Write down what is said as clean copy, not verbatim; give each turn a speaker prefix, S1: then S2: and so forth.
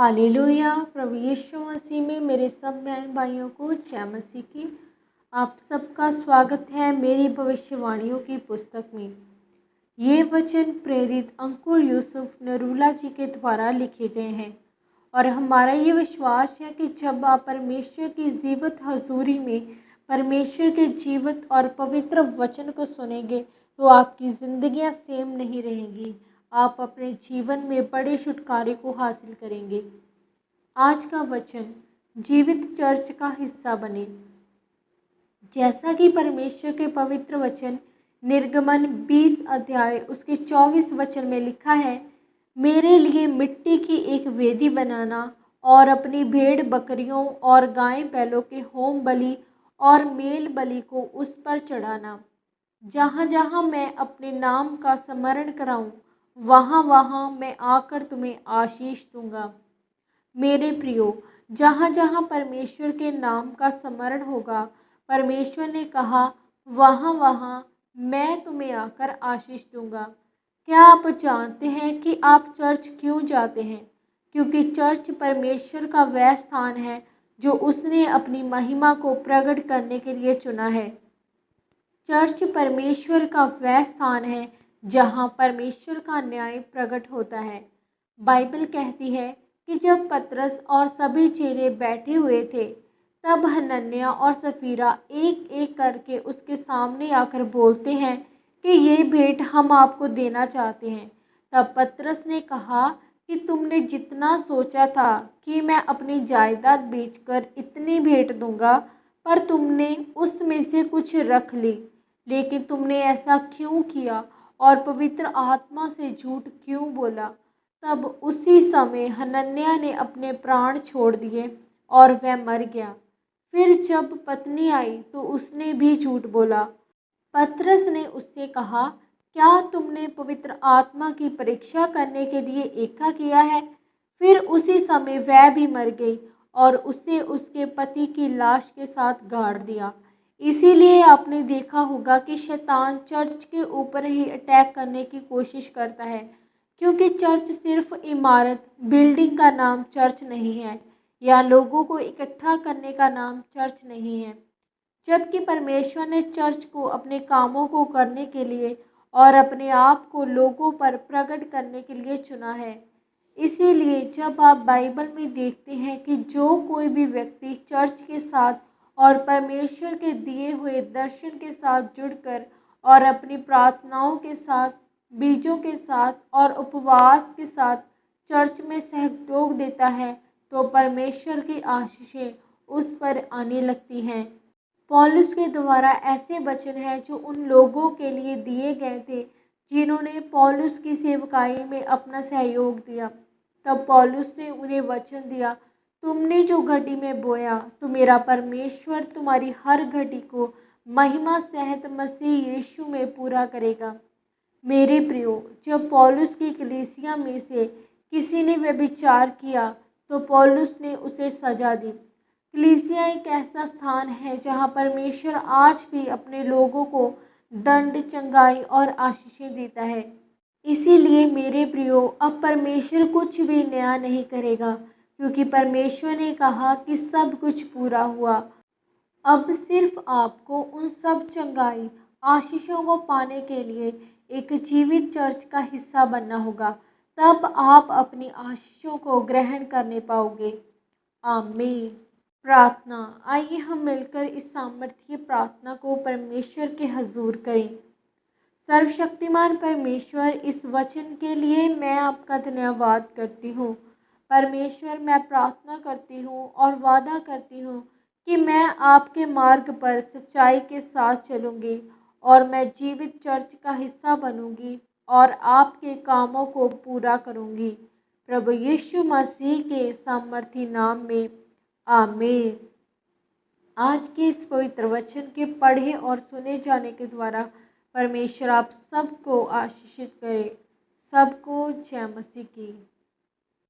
S1: Hallelujah. प्रभु यीशु मसीह में मेरे सब बहन भाइयों को जय मसीह की। आप सबका स्वागत है मेरी भविष्यवाणियों की पुस्तक में। ये वचन प्रेरित अंकुर यूसुफ नरूला जी के द्वारा लिखे गए हैं और हमारा ये विश्वास है कि जब आप परमेश्वर की जीवित हजूरी में परमेश्वर के जीवित और पवित्र वचन को सुनेंगे तो आपकी जिंदगियां सेम नहीं रहेंगी। आप अपने जीवन में बड़े छुटकारे को हासिल करेंगे। आज का वचन जीवित चर्च का हिस्सा बने। जैसा कि परमेश्वर के पवित्र वचन निर्गमन 20 अध्याय उसके 24 वचन में लिखा है, मेरे लिए मिट्टी की एक वेदी बनाना और अपनी भेड़ बकरियों और गाय बैलों के होम बलि और मेल बलि को उस पर चढ़ाना। जहाँ जहाँ मैं अपने नाम का स्मरण कराऊं वहाँ वहाँ मैं आकर तुम्हें आशीष दूंगा। मेरे प्रियो, जहाँ जहाँ परमेश्वर के नाम का स्मरण होगा, परमेश्वर ने कहा वहाँ वहाँ मैं तुम्हें आकर आशीष दूंगा। क्या आप जानते हैं कि आप चर्च क्यों जाते हैं? क्योंकि चर्च परमेश्वर का वह स्थान है जो उसने अपनी महिमा को प्रकट करने के लिए चुना है। चर्च परमेश्वर का वह स्थान है जहाँ परमेश्वर का न्याय प्रकट होता है। बाइबल कहती है कि जब पतरस और सभी चेले बैठे हुए थे, तब हनन्याह और सफीरा एक एक करके उसके सामने आकर बोलते हैं कि ये भेंट हम आपको देना चाहते हैं। तब पतरस ने कहा कि तुमने जितना सोचा था कि मैं अपनी जायदाद बेचकर इतनी भेंट दूंगा, पर तुमने उसमें से कुछ रख ली। लेकिन तुमने ऐसा क्यों किया और पवित्र आत्मा से झूठ क्यों बोला? तब उसी समय हनन्याह ने अपने प्राण छोड़ दिए और वह मर गया। फिर जब पत्नी आई तो उसने भी झूठ बोला। पतरस ने उससे कहा, क्या तुमने पवित्र आत्मा की परीक्षा करने के लिए ऐसा किया है? फिर उसी समय वह भी मर गई और उसे उसके पति की लाश के साथ गाड़ दिया। इसीलिए आपने देखा होगा कि शैतान चर्च के ऊपर ही अटैक करने की कोशिश करता है, क्योंकि चर्च सिर्फ इमारत बिल्डिंग का नाम चर्च नहीं है, या लोगों को इकट्ठा करने का नाम चर्च नहीं है। जबकि परमेश्वर ने चर्च को अपने कामों को करने के लिए और अपने आप को लोगों पर प्रकट करने के लिए चुना है। इसीलिए जब आप बाइबल में देखते हैं कि जो कोई भी व्यक्ति चर्च के साथ और परमेश्वर के दिए हुए दर्शन के साथ जुड़कर और अपनी प्रार्थनाओं के साथ, बीजों के साथ और उपवास के साथ चर्च में सहयोग देता है, तो परमेश्वर की आशीषें उस पर आने लगती हैं। पौलुस के द्वारा ऐसे वचन हैं जो उन लोगों के लिए दिए गए थे जिन्होंने पौलुस की सेवकाई में अपना सहयोग दिया। तब पौलुस ने उन्हें वचन दिया, तुमने जो घटी में बोया तो मेरा परमेश्वर तुम्हारी हर घटी को महिमा सहित मसीह यीशु में पूरा करेगा। मेरे प्रियो, जब पौलुस की कलीसिया में से किसी ने व्यभिचार किया तो पौलुस ने उसे सजा दी। कलीसिया एक ऐसा स्थान है जहाँ परमेश्वर आज भी अपने लोगों को दंड, चंगाई और आशीषें देता है। इसीलिए मेरे प्रियो, अब परमेश्वर कुछ भी नया नहीं करेगा, क्योंकि परमेश्वर ने कहा कि सब कुछ पूरा हुआ। अब सिर्फ आपको उन सब चंगाई, आशीषों को पाने के लिए एक जीवित चर्च का हिस्सा बनना होगा। तब आप अपनी आशीषों को ग्रहण करने पाओगे। आमीन। प्रार्थना। आइए हम मिलकर इस सामर्थ्य प्रार्थना को परमेश्वर के हजूर करें। सर्वशक्तिमान परमेश्वर, इस वचन के लिए मैं आपका धन्यवाद करती हूँ। परमेश्वर, मैं प्रार्थना करती हूँ और वादा करती हूँ कि मैं आपके मार्ग पर सच्चाई के साथ चलूँगी और मैं जीवित चर्च का हिस्सा बनूँगी और आपके कामों को पूरा करूँगी। प्रभु यीशु मसीह के सामर्थी नाम में, आमीन। आज के इस पवित्र वचन के पढ़े और सुने जाने के द्वारा परमेश्वर आप सबको आशीषित करे। सबको जय मसीह की।